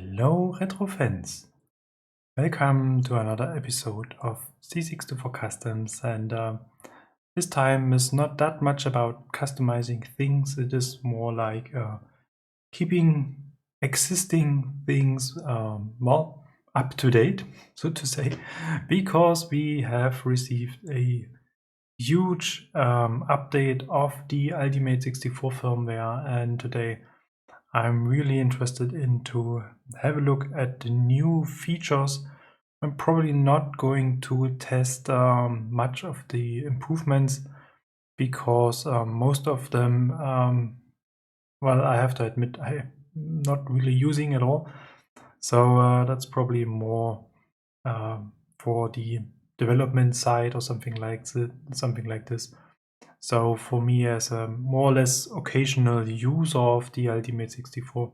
Hello retro fans, welcome to another episode of C64 Customs, and this time is not that much about customizing things. It is more like keeping existing things well up to date, so to say, because we have received a huge update of the Ultimate64 firmware, and today I'm really interested in to have a look at the new features. I'm probably not going to test much of the improvements because most of them, well, I have to admit, I'm not really using at all. So that's probably more for the development side or something like this. So for me, as a more or less occasional user of the Ultimate64,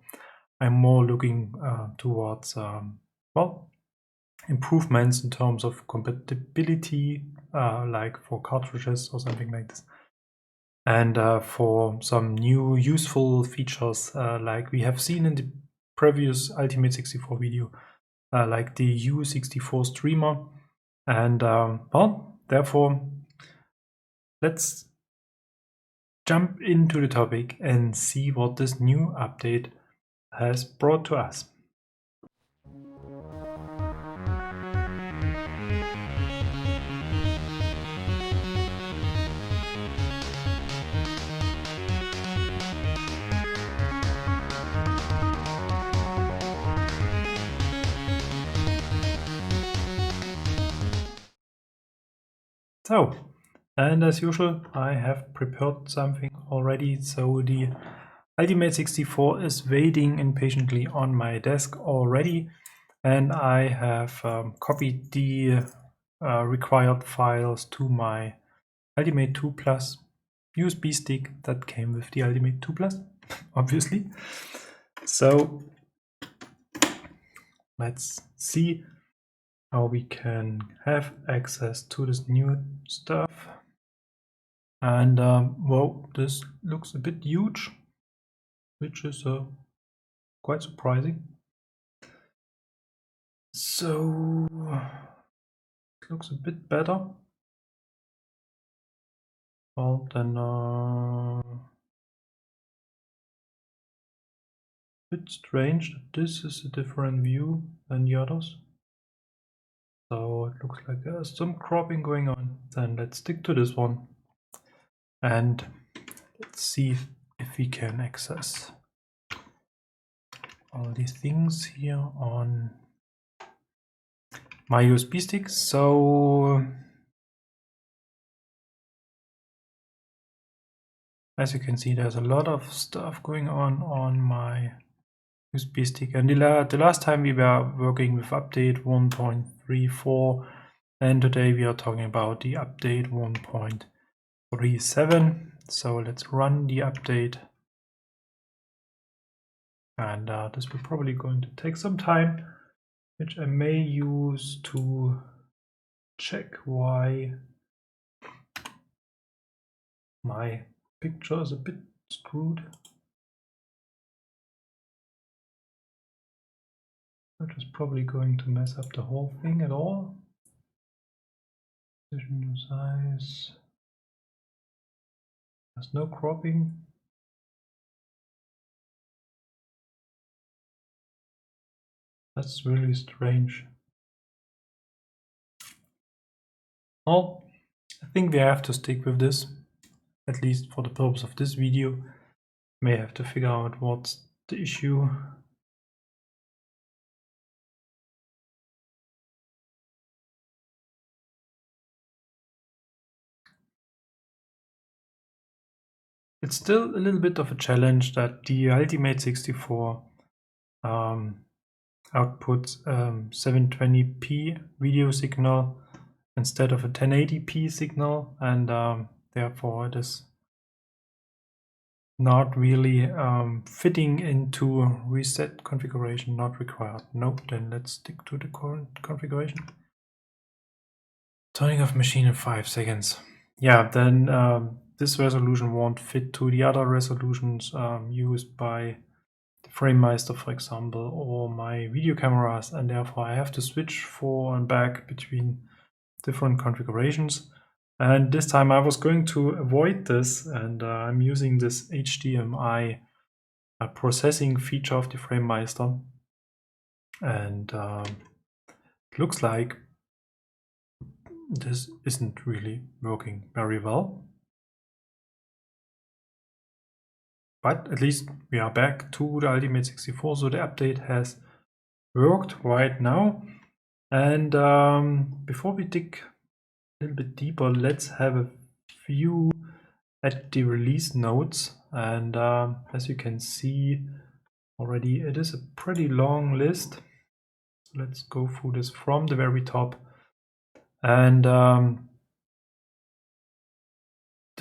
I'm more looking towards well, improvements in terms of compatibility, like for cartridges or something like this, and for some new useful features like we have seen in the previous Ultimate64 video, like the U64 streamer. And well, therefore, let's jump into the topic and see what this new update has brought to us. So, and as usual, I have prepared something already. So the Ultimate64 is waiting impatiently on my desk already, and I have copied the required files to my Ultimate 2 Plus USB stick that came with the Ultimate 2 Plus, obviously. So let's see how we can have access to this new stuff. And well, this looks a bit huge, which is quite surprising. So it looks a bit better. Well, then a bit strange that this is a different view than the others. So it looks like there's some cropping going on. Then let's stick to this one. And let's see if we can access all these things here on my USB stick. So as you can see, there's a lot of stuff going on my USB stick. And the last time we were working with update 1.34, and today we are talking about the update 1.37. So let's run the update. And this will probably going to take some time, which I may use to check why my picture is a bit screwed. Which is probably going to mess up the whole thing at all. Position size. There's no cropping. That's really strange. Well, I think we have to stick with this, at least for the purpose of this video. May have to figure out what's the issue. It's still a little bit of a challenge that the Ultimate64 outputs 720p video signal instead of a 1080p signal, and therefore it is not really fitting into reset configuration, not required. Nope, then let's stick to the current configuration. Turning off machine in 5 seconds. Yeah, then this resolution won't fit to the other resolutions used by the FrameMeister, for example, or my video cameras, and therefore I have to switch forward and back between different configurations. And this time I was going to avoid this, and I'm using this HDMI processing feature of the FrameMeister, and it looks like this isn't really working very well. But at least we are back to the Ultimate64, so the update has worked right now. And before we dig a little bit deeper, let's have a view at the release notes. And as you can see already, it is a pretty long list. Let's go through this from the very top. And the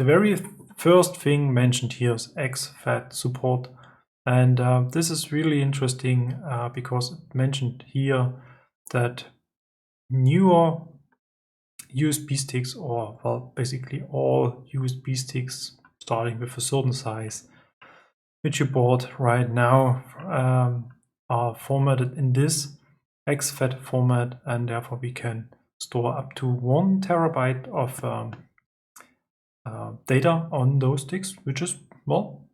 very first thing mentioned here is exFAT support. And this is really interesting because it mentioned here that newer USB sticks, or well, basically all USB sticks starting with a certain size, which you bought right now, are formatted in this exFAT format, and therefore we can store up to 1 terabyte of data on those sticks, which is, well,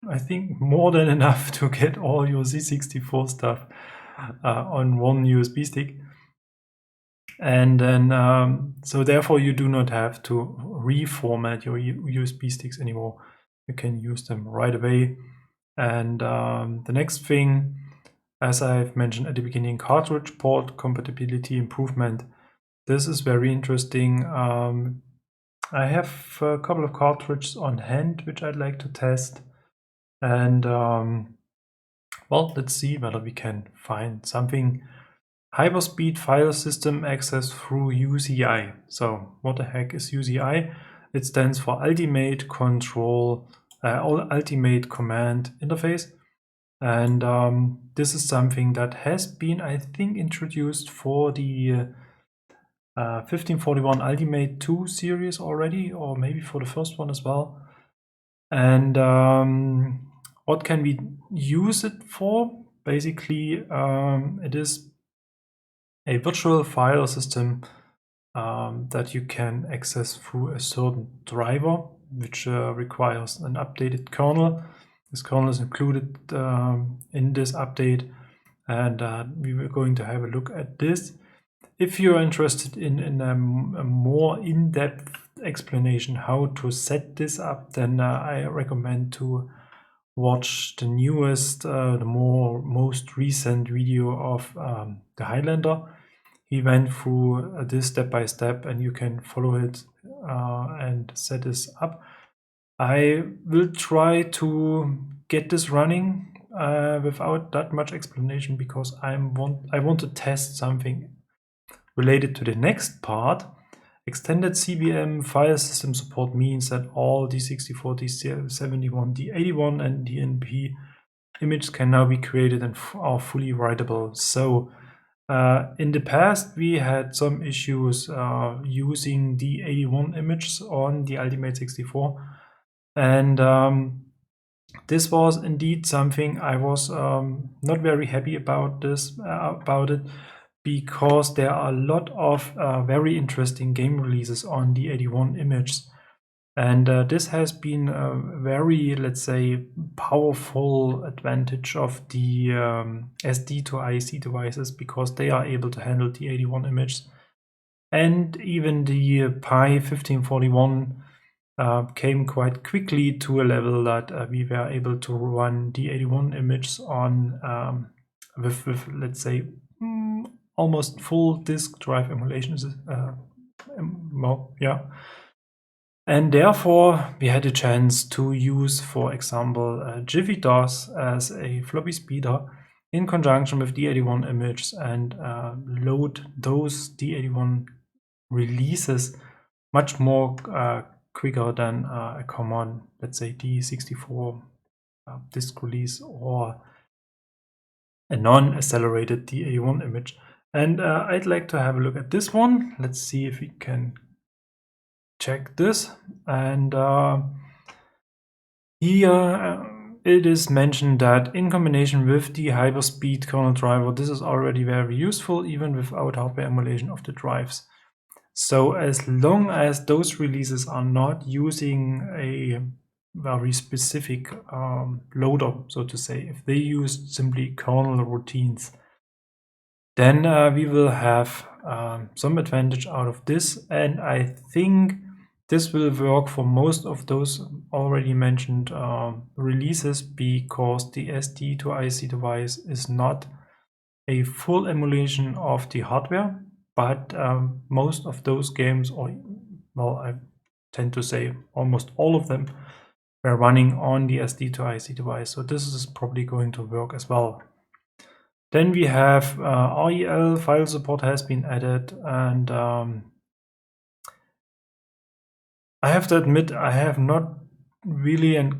I think more than enough to get all your C64 stuff on one USB stick. And then, so therefore you do not have to reformat your USB sticks anymore. You can use them right away. And the next thing, as I've mentioned at the beginning, cartridge port compatibility improvement. This is very interesting. I have a couple of cartridges on hand which I'd like to test. And well, let's see whether we can find something. Hyperspeed file system access through UCI. So what the heck is UCI? It stands for Ultimate Control, Ultimate Command Interface. And this is something that has been, I think, introduced for the 1541 Ultimate 2 series already, or maybe for the first one as well. And what can we use it for? Basically, it is a virtual file system that you can access through a certain driver, which requires an updated kernel. This kernel is included in this update, and we were going to have a look at this. If you're interested in a more in-depth explanation how to set this up, then I recommend to watch the newest, most recent video of the Highlander. He went through this step by step, and you can follow it and set this up. I will try to get this running without that much explanation, because I want to test something related to the next part. Extended CBM file system support means that all D64, D71, D81 and DNP images can now be created and are fully writable. So in the past, we had some issues using the 81 images on the Ultimate64, and this was indeed something I was not very happy about it, because there are a lot of very interesting game releases on the 81 images. And this has been a very, let's say, powerful advantage of the SD to IC devices, because they are able to handle the 81 images. And even the Pi 1541 came quite quickly to a level that we were able to run the 81 images on with let's say, almost full disk drive emulation. Well, yeah. And therefore, we had a chance to use, for example, Jiffy DOS as a floppy speeder in conjunction with D81 images, and load those D81 releases much more quicker than a common, let's say, D64 disk release or a non-accelerated D81 image. And I'd like to have a look at this one. Let's see if we can check this. And here it is mentioned that in combination with the hyperspeed kernel driver, this is already very useful even without hardware emulation of the drives. So as long as those releases are not using a very specific loader, so to say, if they use simply kernel routines, then we will have some advantage out of this. And I think this will work for most of those already mentioned releases, because the SD to IC device is not a full emulation of the hardware, but most of those games, or well, I tend to say almost all of them, were running on the SD to IC device. So this is probably going to work as well. Then we have REL file support has been added, and I have to admit I have not really a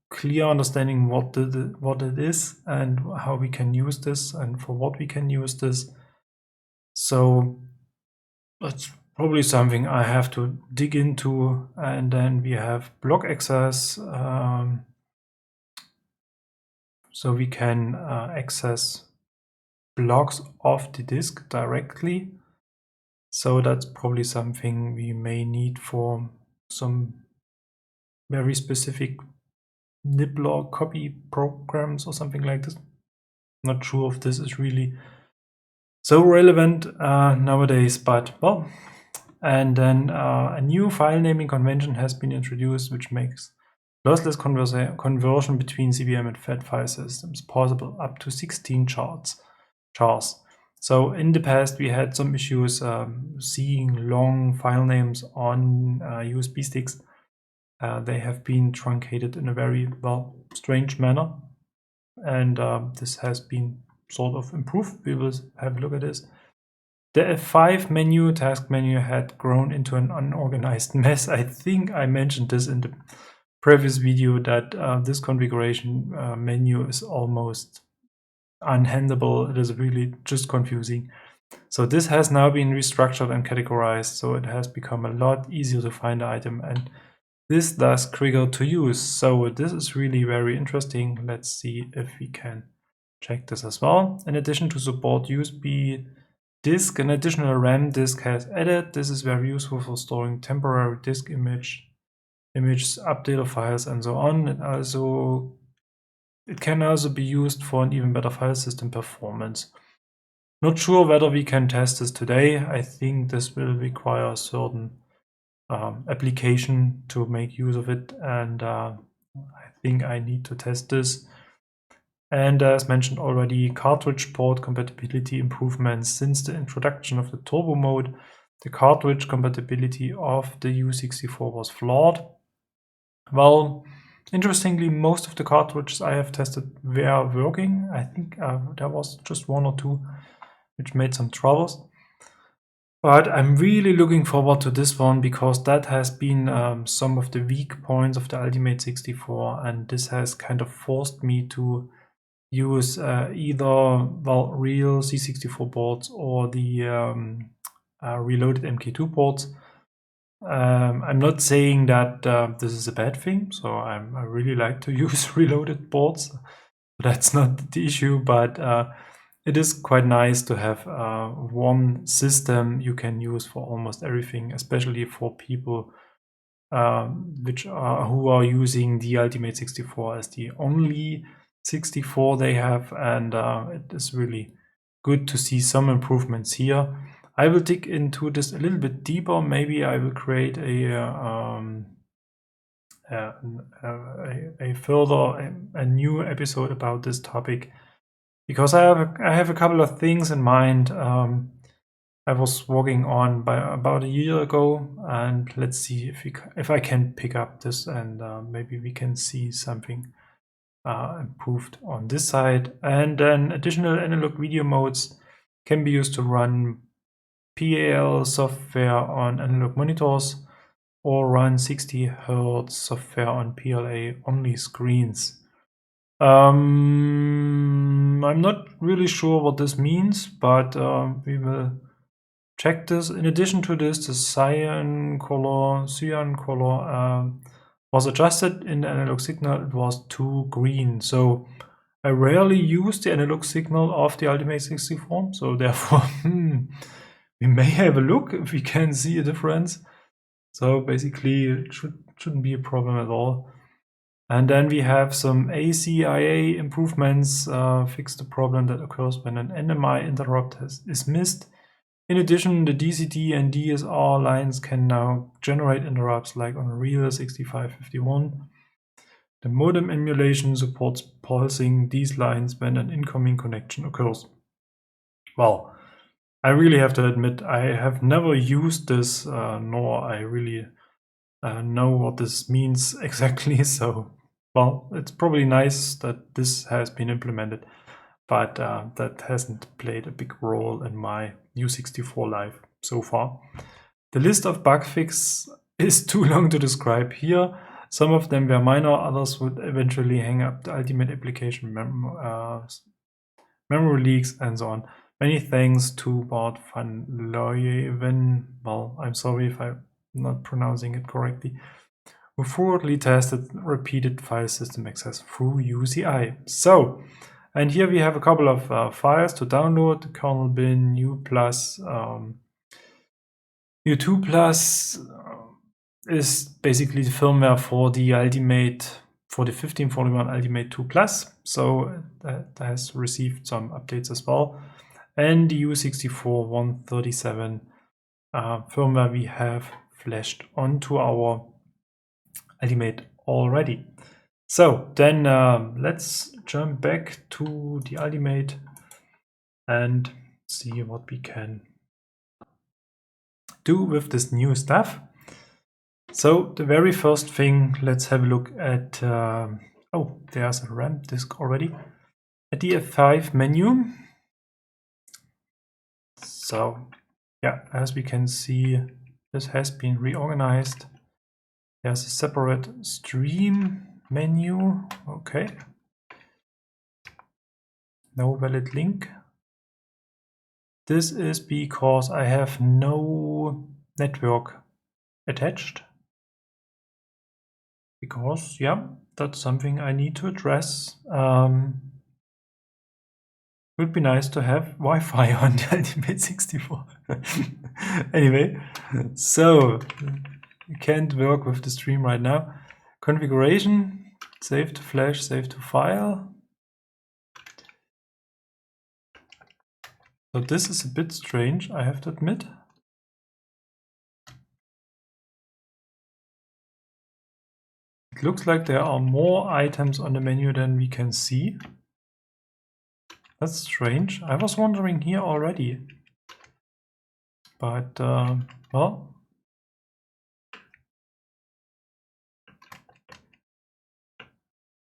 clear understanding what it is and how we can use this and for what we can use this. So that's probably something I have to dig into. And then we have block access, so we can access blocks of the disk directly. So that's probably something we may need for some very specific nibbler copy programs or something like this. Not sure if this is really so relevant nowadays, but well. And then a new file naming convention has been introduced, which makes lossless conversion between CBM and FAT file systems possible up to 16 chars. So in the past, we had some issues seeing long file names on USB sticks. They have been truncated in a very, well, strange manner. And this has been sort of improved. We will have a look at this. The F5 menu, task menu, had grown into an unorganized mess. I think I mentioned this in the previous video that this configuration menu is almost unhandleable. It is really just confusing. So this has now been restructured and categorized, so it has become a lot easier to find the item, and this thus triggered to use. So this is really very interesting. Let's see if we can check this as well. In addition to support USB disk, an additional RAM disk has added. This is very useful for storing temporary disk images, updater files, and so on. It can also be used for an even better file system performance. Not sure whether we can test this today. I think this will require a certain application to make use of it, and I think I need to test this. And as mentioned already, cartridge port compatibility improvements since the introduction of the turbo mode. The cartridge compatibility of the U64 was flawed. Well, interestingly, most of the cartridges I have tested were working. I think there was just one or two which made some troubles. But I'm really looking forward to this one, because that has been some of the weak points of the Ultimate64, and this has kind of forced me to use either, well, real C64 boards or the reloaded MK2 boards. I'm not saying that this is a bad thing, so I really like to use reloaded boards. That's not the issue, but it is quite nice to have one system you can use for almost everything, especially for people who are using the Ultimate64 as the only 64 they have, and it is really good to see some improvements here. I will dig into this a little bit deeper. Maybe I will create a new episode about this topic, because I have a couple of things in mind I was working on about a year ago, and let's see if I can pick up this, and maybe we can see something improved on this side. And then additional analog video modes can be used to run PAL software on analog monitors or run 60 Hz software on PLA only screens. I'm not really sure what this means, but we will check this. In addition to this, the cyan color was adjusted in the analog signal, it was too green. So I rarely use the analog signal of the Ultimate64, so therefore we may have a look if we can see a difference. So basically it shouldn't be a problem at all. And then we have some ACIA improvements, fix the problem that occurs when an NMI interrupt is missed. In addition, the DCD and DSR lines can now generate interrupts like on a real 6551. The modem emulation supports pulsing these lines when an incoming connection occurs. Well, I really have to admit, I have never used this, nor I really know what this means exactly. So, well, it's probably nice that this has been implemented, but that hasn't played a big role in my U64 life so far. The list of bug fixes is too long to describe here. Some of them were minor, others would eventually hang up the ultimate application memory leaks and so on. Many thanks to Bart van Leeuwen, well, I'm sorry if I'm not pronouncing it correctly, who thoroughly tested repeated file system access through UCI. So, and here we have a couple of files to download, kernel bin, U2 plus is basically the firmware for the Ultimate, for the 1541 Ultimate 2 Plus. So that has received some updates as well. And the U64 137 firmware we have flashed onto our Ultimate already. So then let's jump back to the Ultimate and see what we can do with this new stuff. So the very first thing, let's have a look at, oh, there's a RAM disk already, at the F5 menu. So yeah, as we can see, this has been reorganized. There's a separate stream menu, okay. No valid link. This is because I have no network attached. Because, yeah, that's something I need to address. Would be nice to have Wi-Fi on the Ultimate64. Anyway, so we can't work with the stream right now. Configuration, save to flash, save to file. So this is a bit strange, I have to admit. It looks like there are more items on the menu than we can see. That's strange. I was wondering here already. But, well.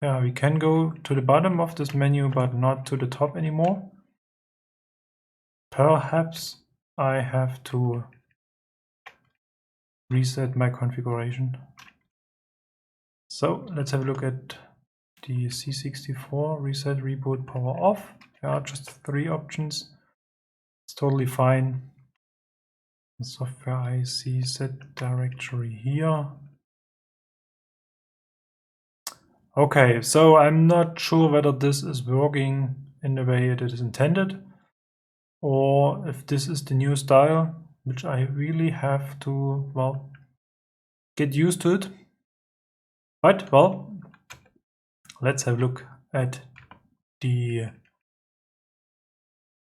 Yeah, we can go to the bottom of this menu, but not to the top anymore. Perhaps I have to reset my configuration. So let's have a look at the C64, reset, reboot, power off. There are just 3 options. It's totally fine. The software IC set directory here. Okay, so I'm not sure whether this is working in the way it is intended, or if this is the new style, which I really have to, well, get used to it. But, well, let's have a look at the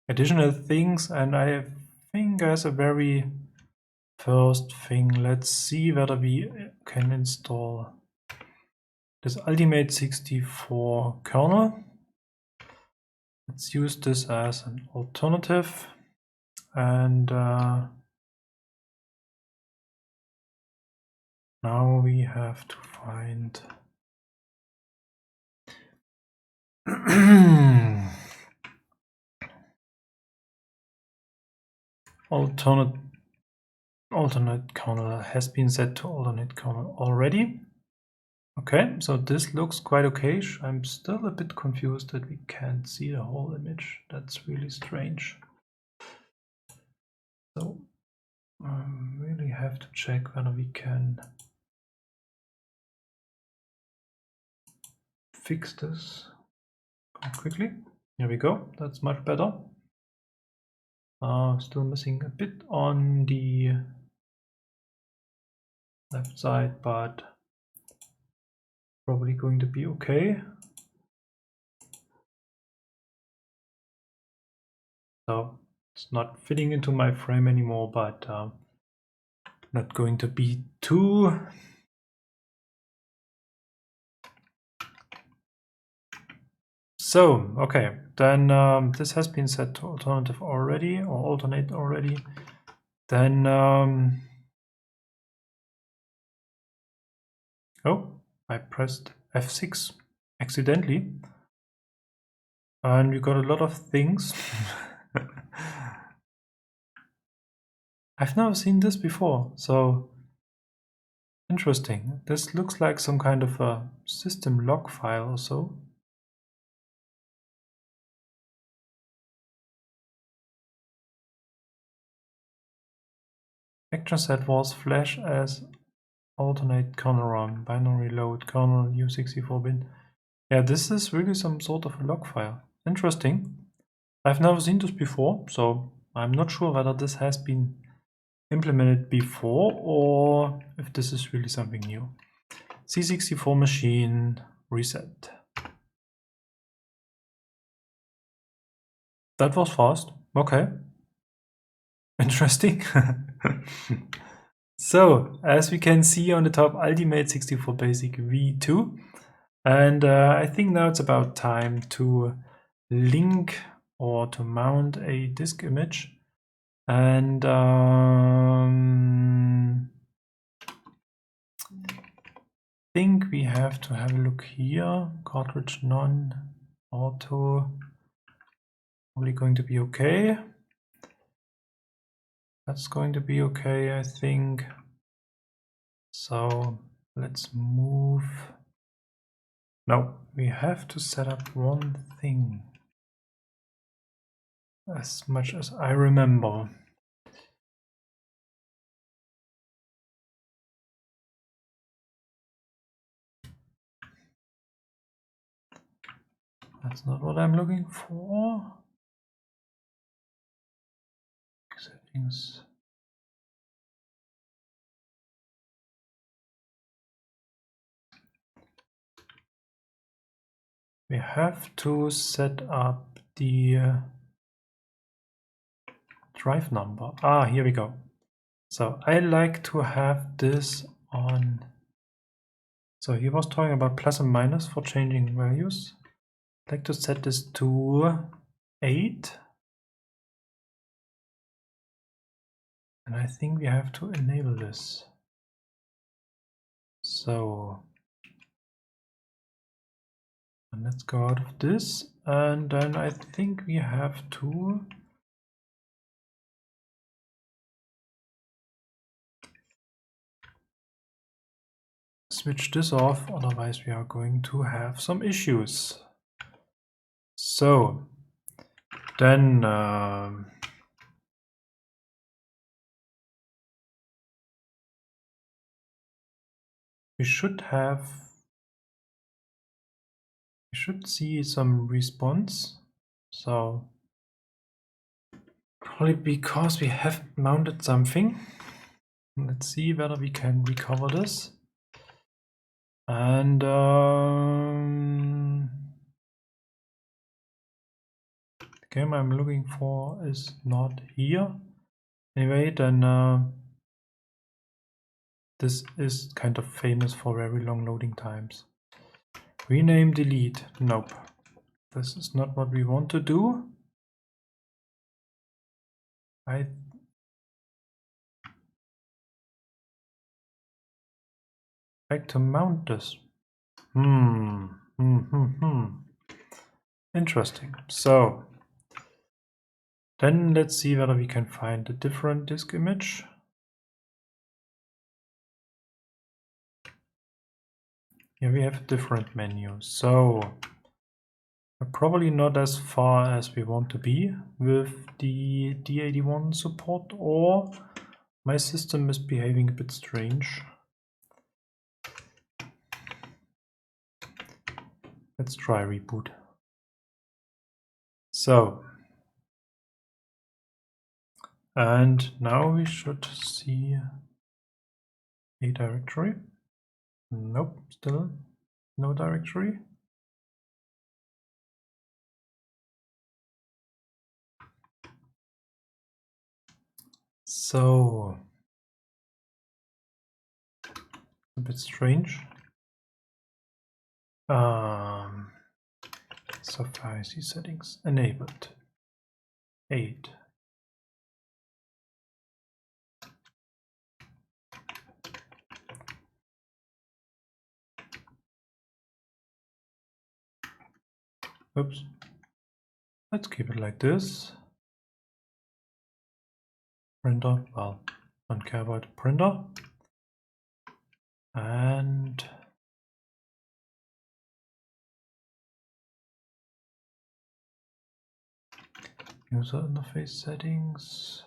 additional things, and I think as a very first thing, let's see whether we can install this Ultimate64 kernel. Let's use this as an alternative, and now we have to find alternate kernel has been set to alternate kernel already. Okay, so this looks quite okay. I'm still a bit confused that we can't see the whole image. That's really strange. So really have to check whether we can fix this quickly. Here we go. That's much better. Still missing a bit on the left side, but probably going to be okay. So it's not fitting into my frame anymore, but not going to be too so. Okay, then this has been set to alternative already, or alternate already. Then oh, I pressed F6 accidentally, and we got a lot of things. I've never seen this before, so interesting. This looks like some kind of a system log file or so. Action set was flash as alternate kernel run, binary load, kernel U64 bin. Yeah, this is really some sort of a log file. Interesting. I've never seen this before, so I'm not sure whether this has been implemented before or if this is really something new. C64 machine reset. That was fast. Okay. Interesting. So, as we can see on the top, Ultimate64 Basic V2. And I think now it's about time to link or to mount a disk image. And I think we have to have a look here. Cartridge none, auto, probably going to be okay. That's going to be okay, I think. So let's move. No, we have to set up one thing. As much as I remember. That's not what I'm looking for. Settings. We have to set up the drive number. Ah, here we go. So I like to have this on. So he was talking about plus and minus for changing values. I'd like to set this to 8. And I think we have to enable this. So and let's go out of this, and then I think we have to switch this off, otherwise we are going to have some issues. So then we should see some response. So probably because we haven't mounted something. Let's see whether we can recover this. And the game I'm looking for is not here. Anyway, then this is kind of famous for very long loading times. Rename, delete. Nope. This is not what we want to do. I like to mount this. Interesting. So then let's see whether we can find a different disk image. Here we have a different menu. So we're probably not as far as we want to be with the D81 support, or my system is behaving a bit strange. Let's try reboot. So, and now we should see a directory. Nope, still no directory. So, a bit strange. So far I see settings enabled. 8. Oops. Let's keep it like this. Printer, well, don't care about the printer. And user interface settings.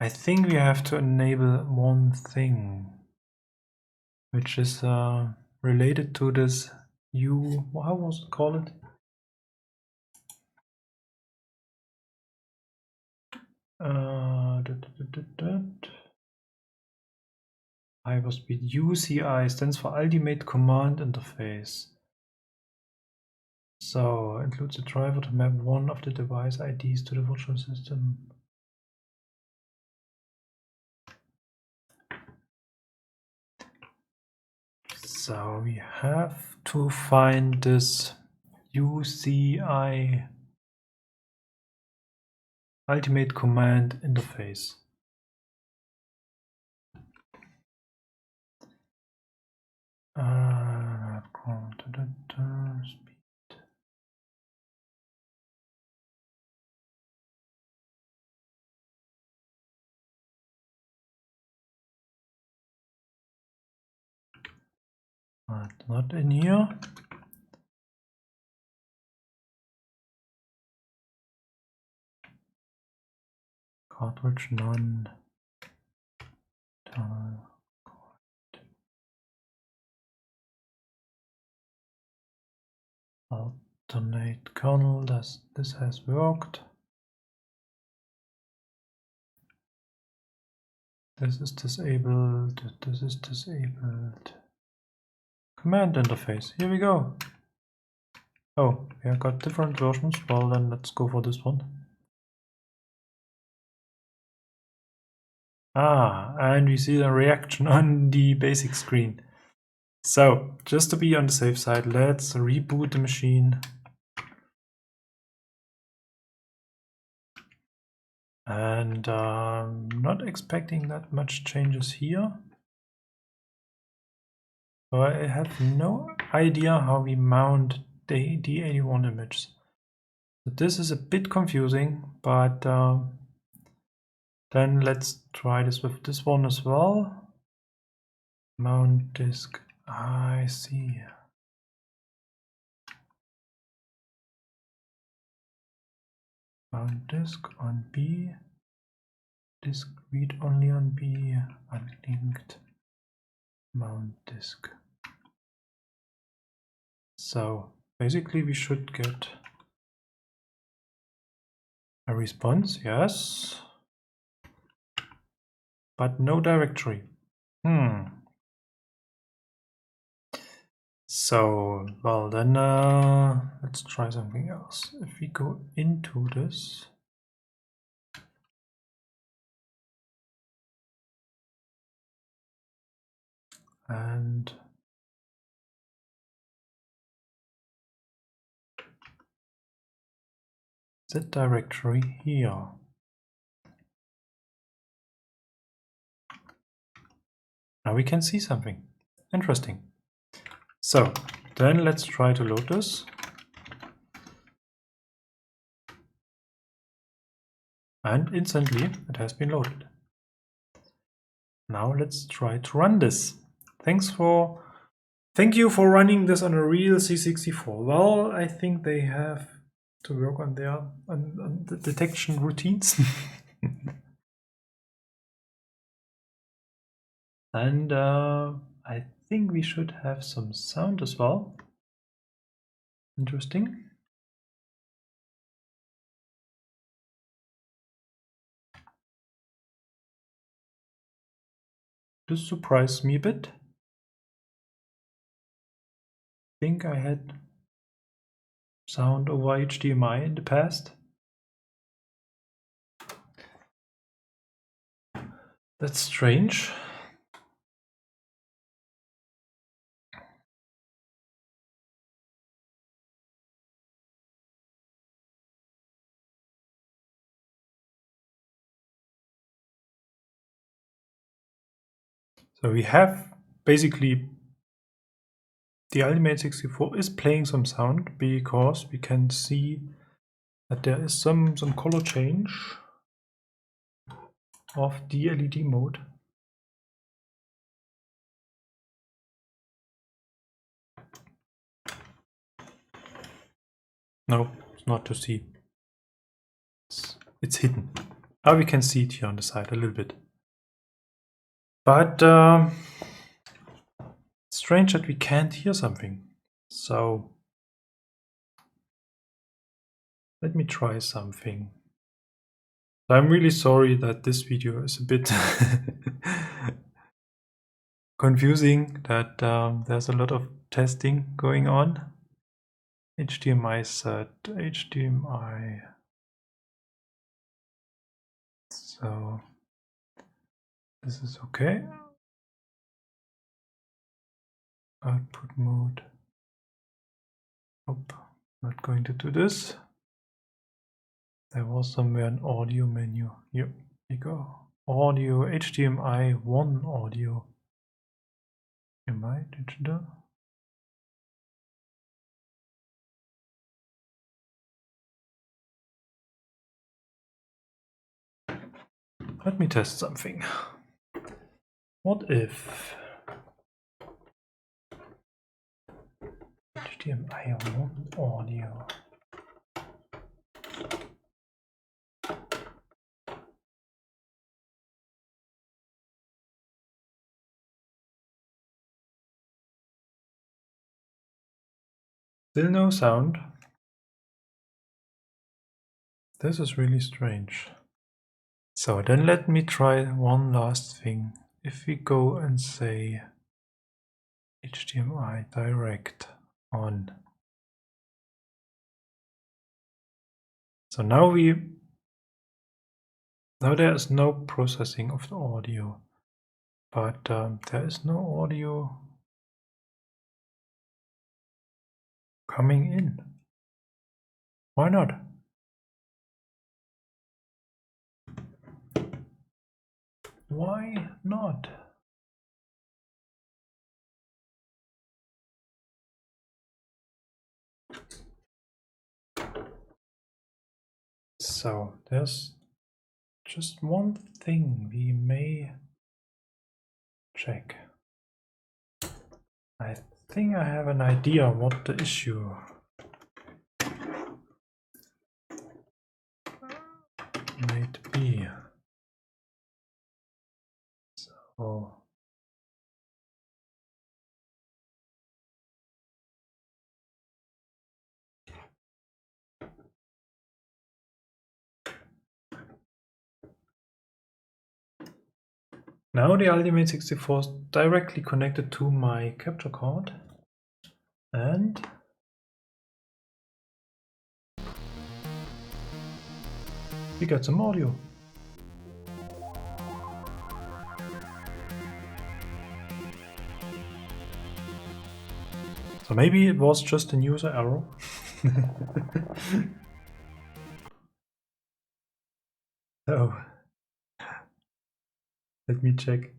I think we have to enable one thing, which is related to this how was it called? Hyperspeed. UCI stands for Ultimate Command Interface. So includes a driver to map one of the device IDs to the virtual system. So we have to find this UCI Ultimate Command Interface. Speed. Not in here. Cartridge none. Alternate kernel. This has worked. This is disabled. This is disabled. Command interface. Here we go. Oh, we have got different versions. Well, then let's go for this one. And we see the reaction on the basic screen. So, just to be on the safe side, let's reboot the machine. And not expecting that much changes here. So I have no idea how we mount the D81 images. So this is a bit confusing, but then let's try this with this one as well. Mount disk. I see. Mount disk on B. Disk read only on B. Unlinked. Mount disk. So basically we should get a response, yes, but no directory. So, well then let's try something else. If we go into this, and the directory here. Now we can see something interesting. So then let's try to load this. And instantly it has been loaded. Now let's try to run this. Thank you for running this on a real C64. Well, I think they have to work on the detection routines. And I think we should have some sound as well. Interesting. This surprised me a bit. I think I had sound over HDMI in the past. That's strange. So we have basically the Ultimate64 is playing some sound because we can see that there is some color change of the LED mode. No, it's not to see. It's hidden. Now we can see it here on the side a little bit. But it's strange that we can't hear something. So let me try something. I'm really sorry that this video is a bit confusing, that there's a lot of testing going on. HDMI set, HDMI. So this is okay. Output mode. Nope, not going to do this. There was somewhere an audio menu. Here we go. Audio, HDMI 1 audio. HDMI digital. Let me test something. What if HDMI 1 audio? Still no sound. This is really strange. So then let me try one last thing. If we go and say HDMI direct on. So now there is no processing of the audio, but there is no audio coming in. Why not? Why not? So there's just one thing we may check. I think I have an idea what the issue might be. So now the Ultimate64 is directly connected to my capture card, and we got some audio. So maybe it was just a user error. So let me check.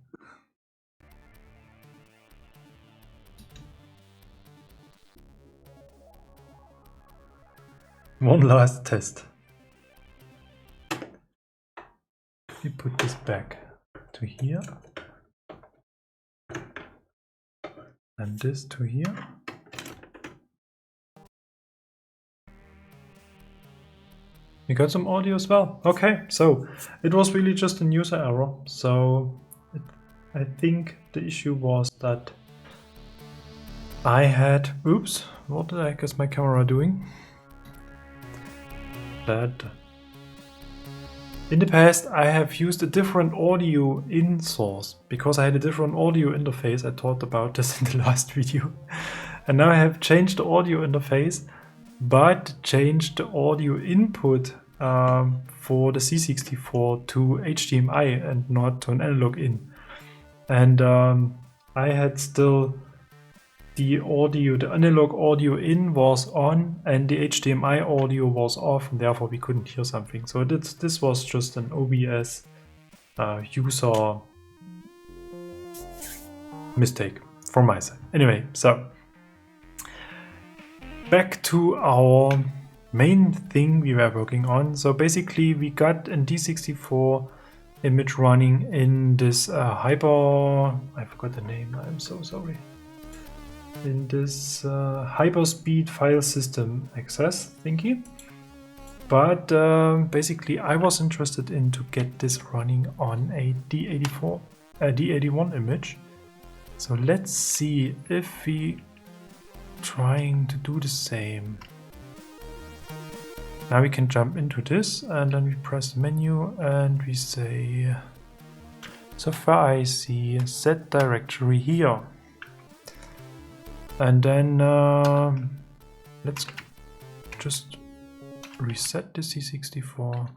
One last test. We put this back to here and this to here. We got some audio as well. Okay, so it was really just a user error. So I think the issue was that I had, oops, what the heck is my camera doing? That in the past I have used a different audio in source because I had a different audio interface. I talked about this in the last video. And now I have changed the audio interface, but changed the audio input for the C64 to HDMI and not to an analog in. And I had still the audio, the analog audio in was on and the HDMI audio was off, and therefore we couldn't hear something. So this was just an OBS user mistake from my side. Anyway, so back to our main thing we were working on. So basically we got a D64 image running in this I forgot the name, I'm so sorry. In this hyperspeed file system access thingy. But basically I was interested in to get this running on a D81 image. So let's see if we trying to do the same. Now we can jump into this and then we press menu and we say software IC set directory here. And then let's just reset the C64.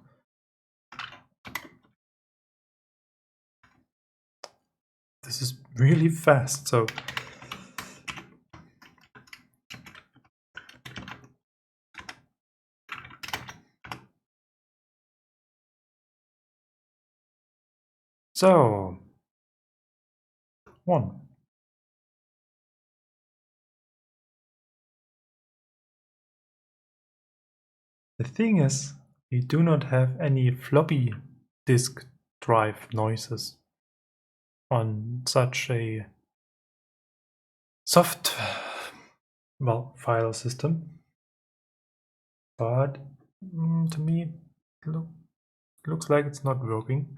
This is really fast, so one. The thing is, we do not have any floppy disk drive noises on such a soft, well, file system. But to me, looks like it's not working.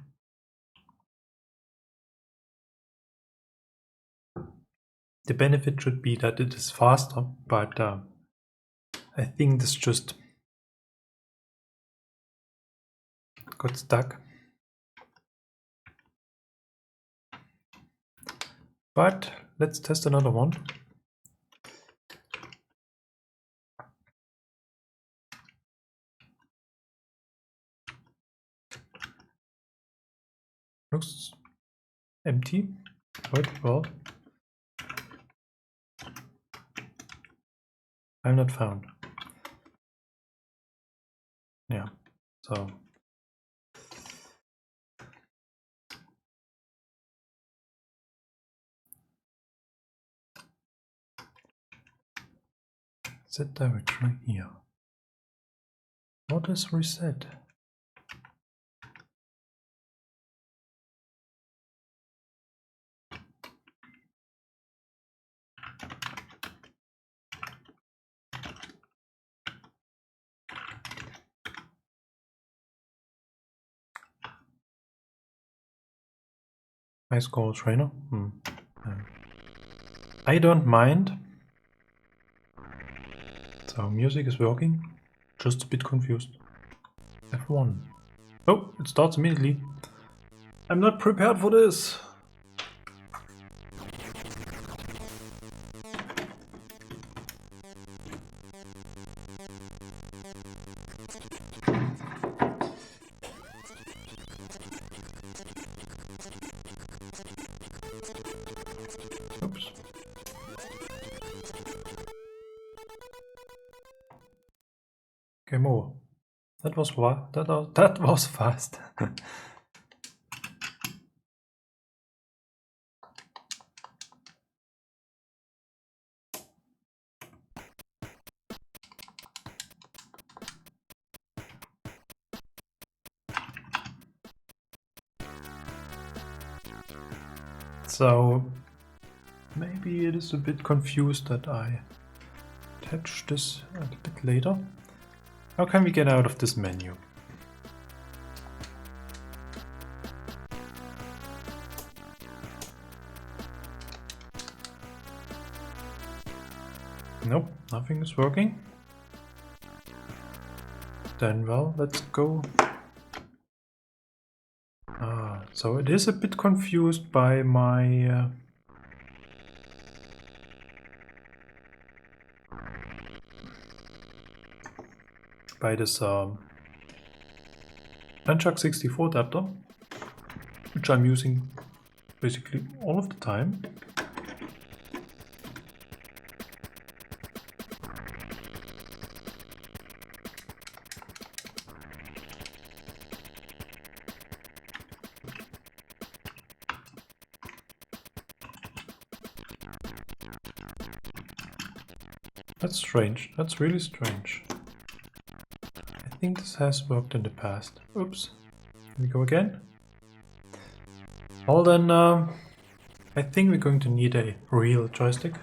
The benefit should be that it is faster, but I think this just got stuck. But let's test another one. Looks empty. Wait, well, I'm not found. Yeah, so set directory here. What is reset? High score trainer. I don't mind. So music is working. Just a bit confused. F1. Oh, it starts immediately. I'm not prepared for this. Oops. Game over. That was that was fast. So maybe it is a bit confused that I attach this a bit later. How can we get out of this menu? Nope, nothing is working. Then, well, let's go. So it is a bit confused by my by this C64 adapter, which I'm using basically all of the time. That's strange. That's really strange. I think this has worked in the past. Oops. Here we go again. Well then, I think we're going to need a real joystick.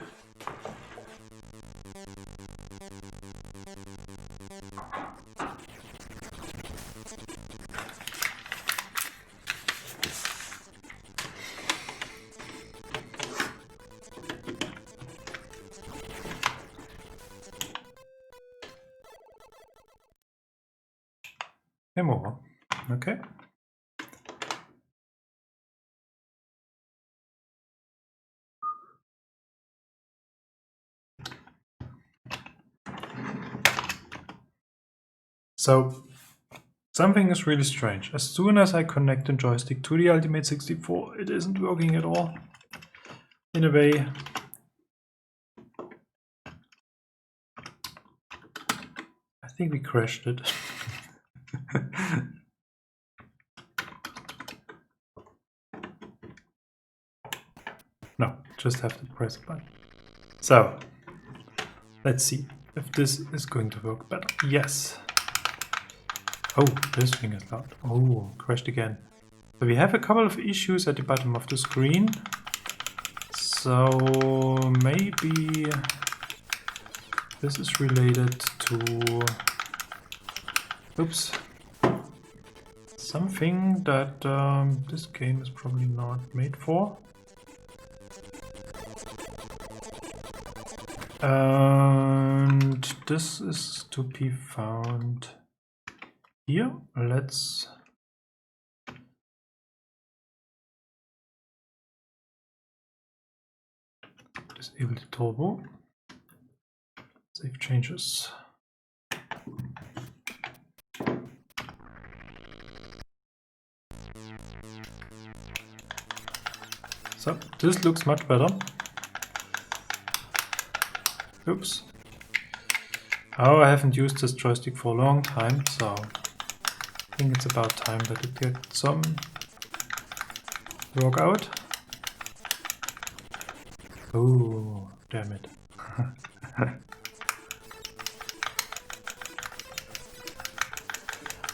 Game over. Okay. So something is really strange. As soon as I connect the joystick to the Ultimate64, it isn't working at all. In a way, I think we crashed it. No, just have to press a button. So, let's see if this is going to work better. Yes. Oh, this thing is loud. Oh, crashed again. So we have a couple of issues at the bottom of the screen. So maybe this is related to, oops, something that this game is probably not made for. And this is to be found here. Let's disable the turbo. Save changes. So this looks much better. Oops. Oh, I haven't used this joystick for a long time, so I think it's about time that it gets some work out. Oh, damn it.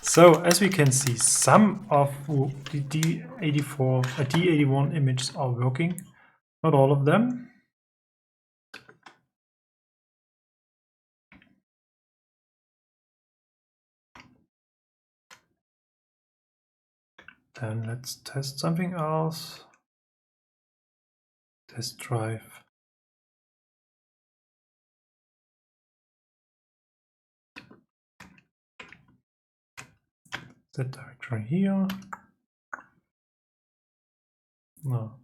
So, as we can see, some of the D81 images are working, not all of them. Then let's test something else. Test drive. That directory here. No.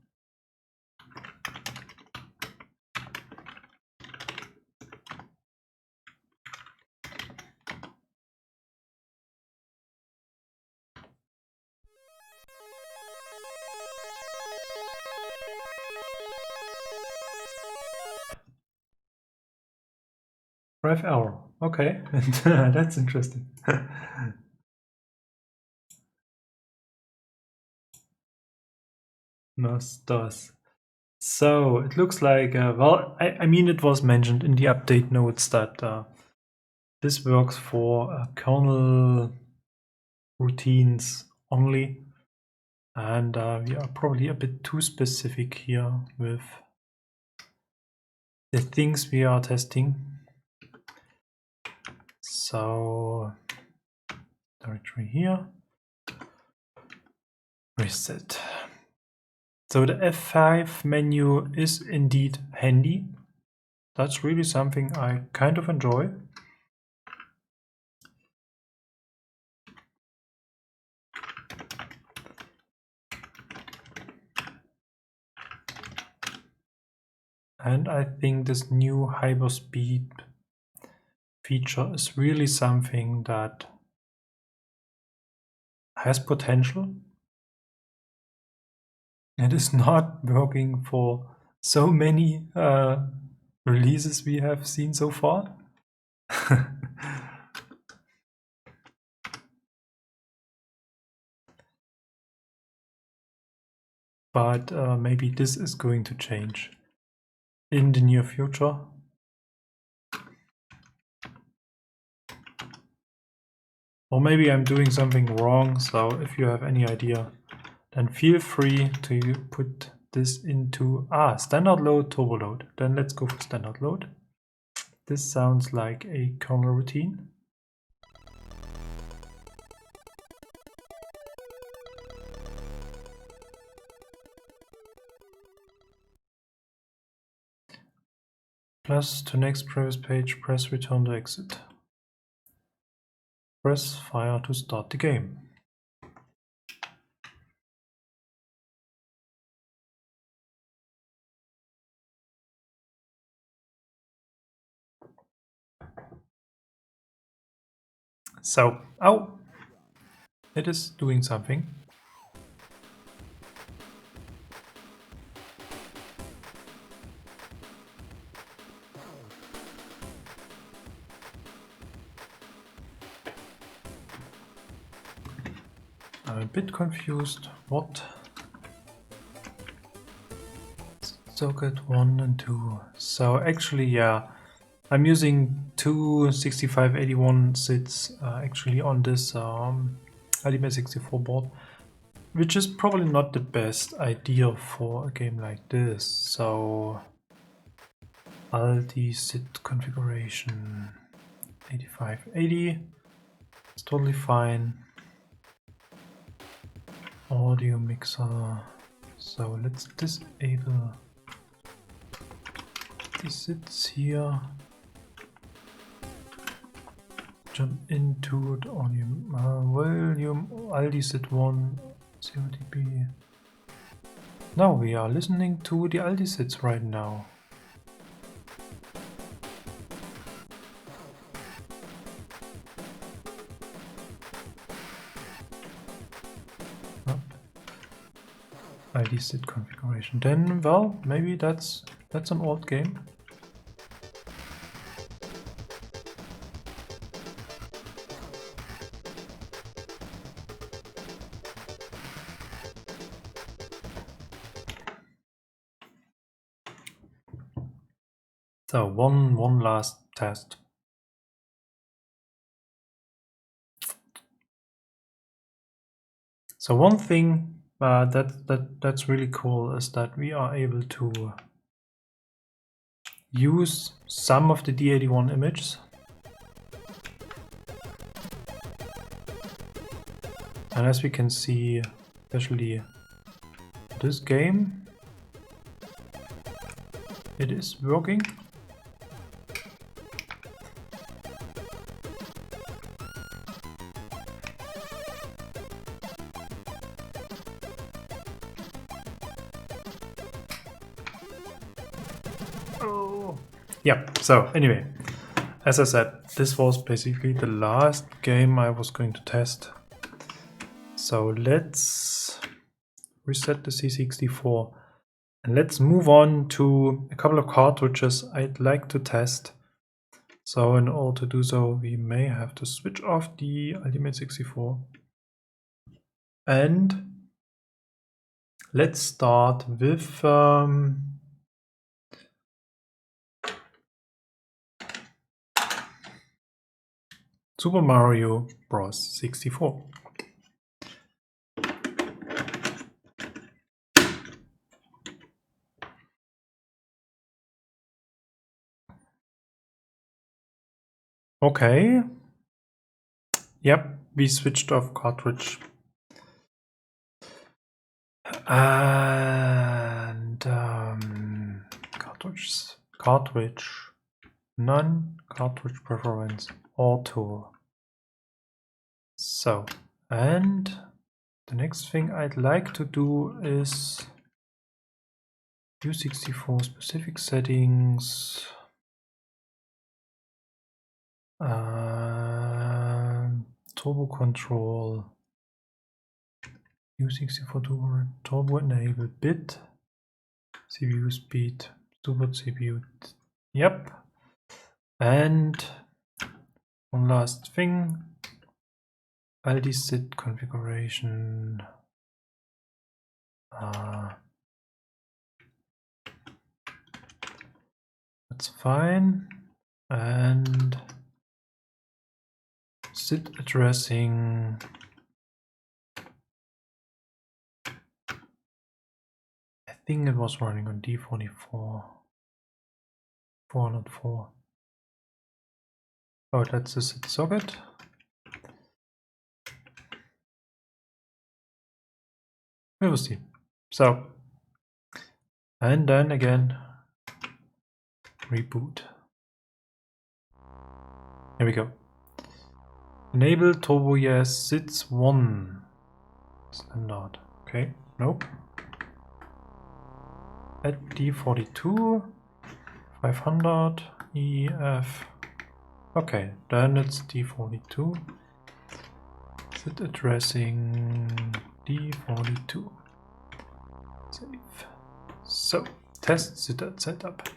Drive error. Okay, that's interesting. No stars. So it looks like, well, I mean, it was mentioned in the update notes that this works for kernel routines only. And we are probably a bit too specific here with the things we are testing. So directory here, reset. So the F5 menu is indeed handy. that's really something I kind of enjoy. And I think this new hyperspeed feature is really something that has potential. It is not working for so many releases we have seen so far. But maybe this is going to change in the near future. Or maybe I'm doing something wrong, so if you have any idea, then feel free to put this into standard load, turbo load. Then let's go for standard load. This sounds like a kernel routine. Plus to next previous page, press return to exit. Press fire to start the game. So, it is doing something. I'm a bit confused. What? Socket 1 and 2. So actually, yeah, I'm using two 6581 SIDs actually on this Ultimate 64 board, which is probably not the best idea for a game like this. So Alti SID configuration 8580, it's totally fine. Audio mixer, so let's disable the SIDs here. Jump into the audio volume, Aldi SID 1, 0 dB. Now we are listening to the Aldi SIDs right now. Aldi SID configuration. Then, well, maybe that's an old game. So one last test. So one thing that's really cool is that we are able to use some of the D81 images. And as we can see, especially this game, it is working. Yeah, so anyway, as I said, this was basically the last game I was going to test. So let's reset the C64 and let's move on to a couple of cartridges I'd like to test. So in order to do so, we may have to switch off the Ultimate 64. And let's start with Super Mario Bros. 64. Okay. Yep, we switched off cartridge. And cartridge. none, cartridge preference, auto. So, and the next thing I'd like to do is U64 specific settings, turbo control, U64 turbo enable bit, CPU speed, super CPU, yep. And one last thing, LD-SID configuration. That's fine. And SID addressing. I think it was running on D44. 404. Oh, that's the SID socket. We will see. So, and then again, reboot. Here we go. Enable turbo yes, SIDS 1. Standard. Okay, nope. At D42, 500, EF. Okay, then it's D42. SID addressing D42. Save. So, test SID setup.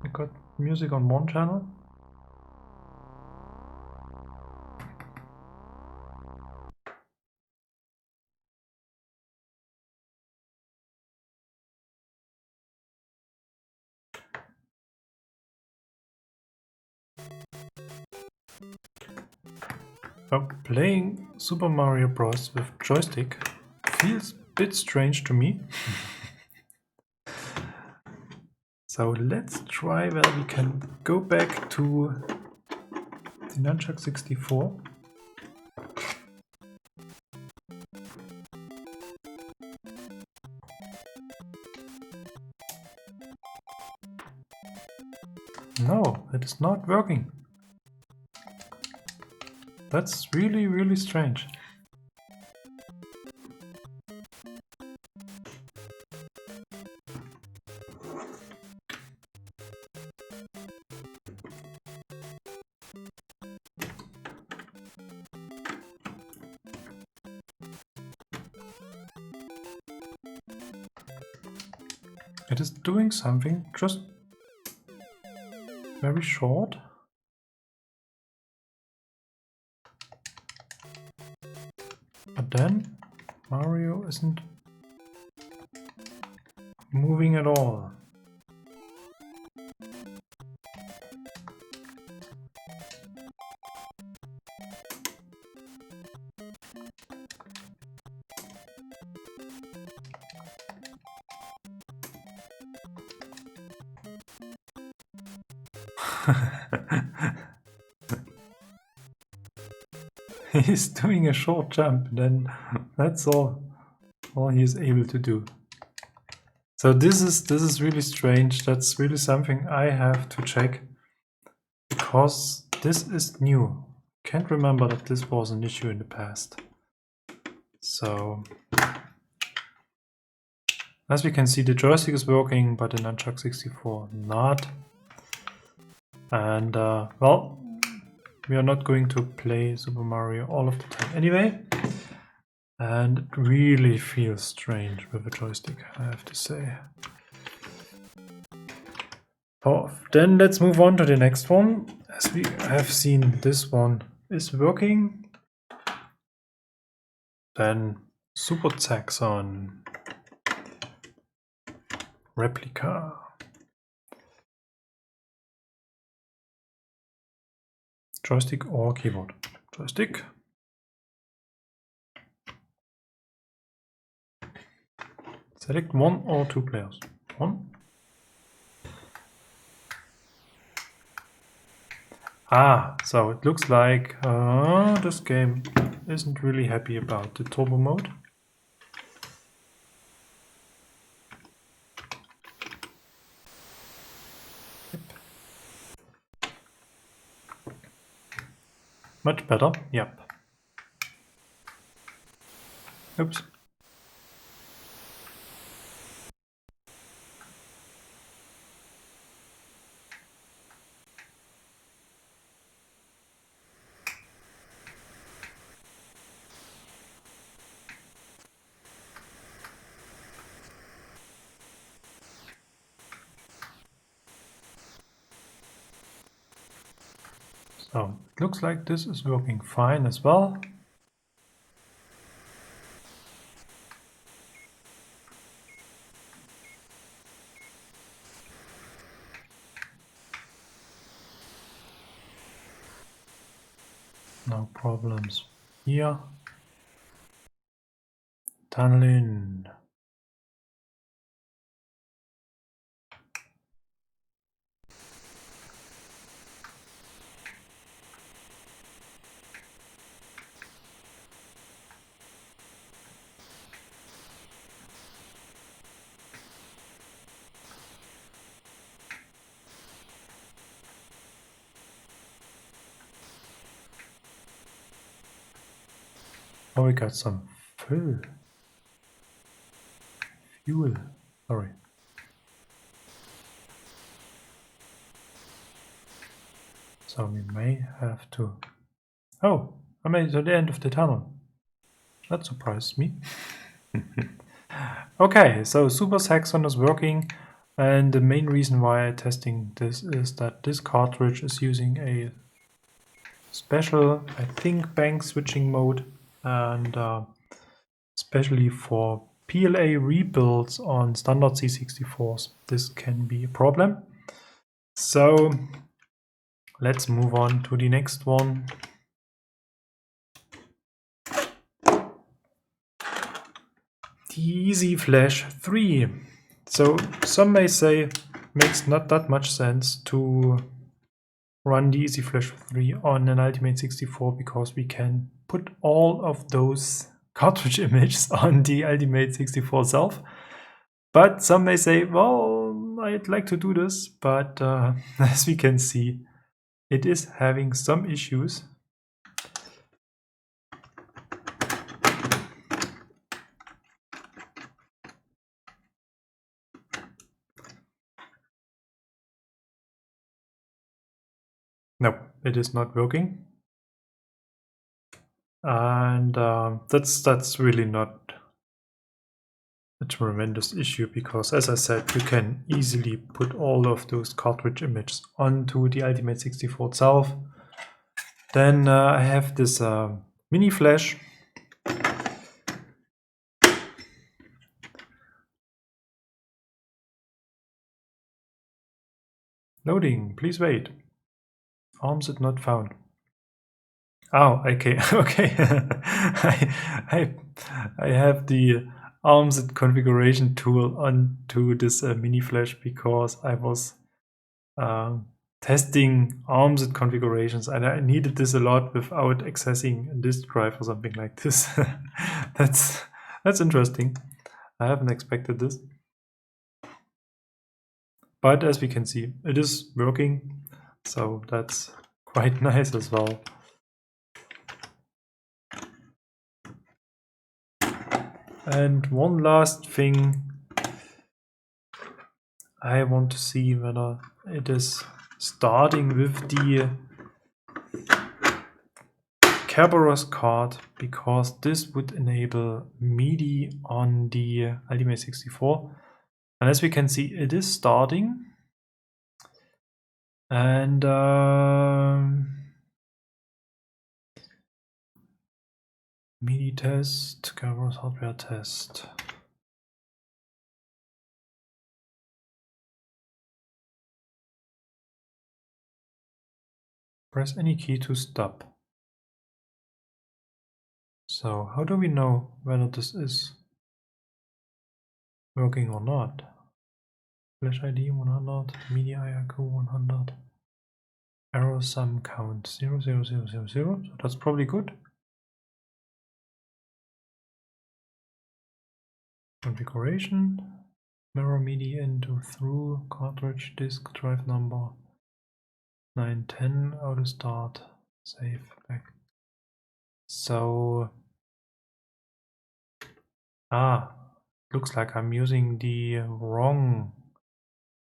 I got music on one channel. Oh, playing Super Mario Bros. With joystick feels a bit strange to me. So let's try whether we can go back to the Nunchuck 64. No, it is not working. That's really, really strange. It is doing something just very short. But then Mario isn't moving at all. He's doing a short jump, then that's all he is able to do. So this is really strange. That's really something I have to check, because this is new. Can't remember that this was an issue in the past. So as we can see, the joystick is working, but the Nunchuck 64 not. And well, we are not going to play Super Mario all of the time anyway. And it really feels strange with a joystick, I have to say. Oh, then let's move on to the next one. As we have seen, this one is working. Then Super Taxon. Replica. Joystick or keyboard? Joystick. Select one or two players. One. Ah, so it looks like this game isn't really happy about the turbo mode. Much better, yep. Oops. So it looks like this is working fine as well. No problems here. Tunnel in. Oh, we got some fuel. Sorry. So we may have to... Oh, I made it to the end of the tunnel. That surprised me. Okay, so Super Saxon is working, and the main reason why I'm testing this is that this cartridge is using a special, I think, bank switching mode, and especially for PLA rebuilds on standard C64s, this can be a problem. So let's move on to the next one. The Easy Flash 3. So some may say makes not that much sense to run the Easy Flash 3 on an Ultimate 64 because we can put all of those cartridge images on the Ultimate 64 itself. But some may say, well, I'd like to do this, but as we can see, it is having some issues. No, it is not working. And that's really not a tremendous issue because, as I said, you can easily put all of those cartridge images onto the Ultimate 64 itself. Then I have this mini flash. Loading, please wait. ARMZIT not found. Oh, okay, okay. I have the ARMZIT configuration tool onto this mini flash because I was testing ARMZIT configurations and I needed this a lot without accessing a disk drive or something like this. That's interesting. I haven't expected this. But as we can see, it is working, so that's quite nice as well. And one last thing, I want to see whether it is starting with the Kerberos card, because this would enable MIDI on the Ultimate 64. And as we can see, it is starting. And MIDI test, Kerberos hardware test. Press any key to stop. So how do we know whether this is working or not? Flash ID 100, MIDI IRQ 100, arrow sum count 00000, so that's probably good. Configuration, mirror MIDI into through, cartridge, disk drive number 910, auto start, save, back. So, looks like I'm using the wrong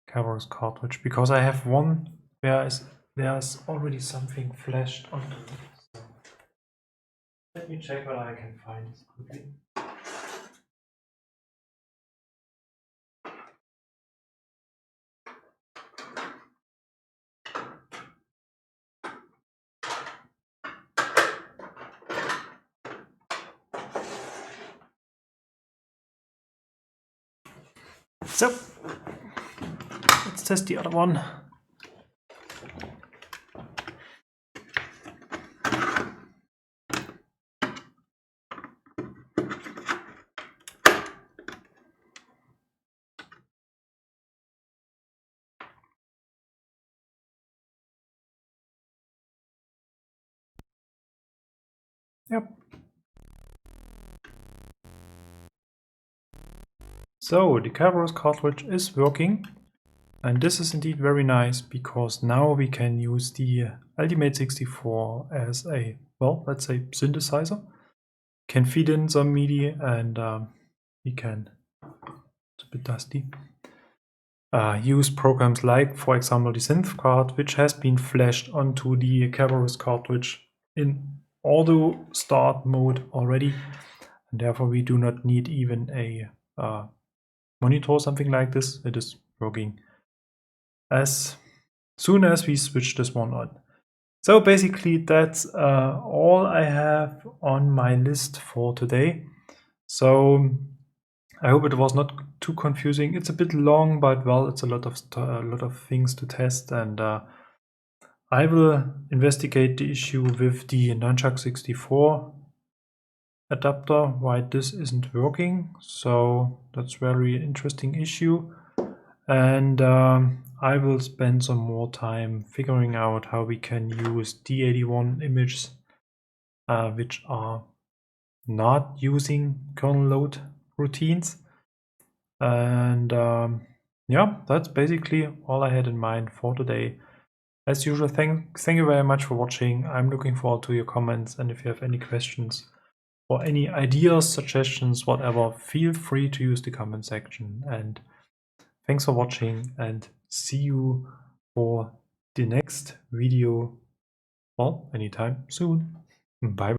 Kerberos cartridge because I have one where there's already something flashed onto it. So let me check what I can find quickly. So let's test the other one. Yep. So the Kerberos cartridge is working, and this is indeed very nice because now we can use the Ultimate64 as a, well, let's say synthesizer. Can feed in some MIDI and we can, it's a bit dusty, use programs like, for example, the synth card, which has been flashed onto the Kerberos cartridge in auto start mode already, and therefore we do not need even a monitor or something like this. It is working as soon as we switch this one on. So basically that's all I have on my list for today. So I hope it was not too confusing. It's a bit long, but well, it's a lot of things to test, and I will investigate the issue with the Nunchuck 64 adapter, why this isn't working. So that's very interesting issue, and I will spend some more time figuring out how we can use D81 images which are not using kernel load routines. And yeah, that's basically all I had in mind for today. As usual, thank you very much for watching. I'm looking forward to your comments, and if you have any questions or any ideas, suggestions, whatever, feel free to use the comment section. And thanks for watching, and see you for the next video, well, anytime soon. Bye.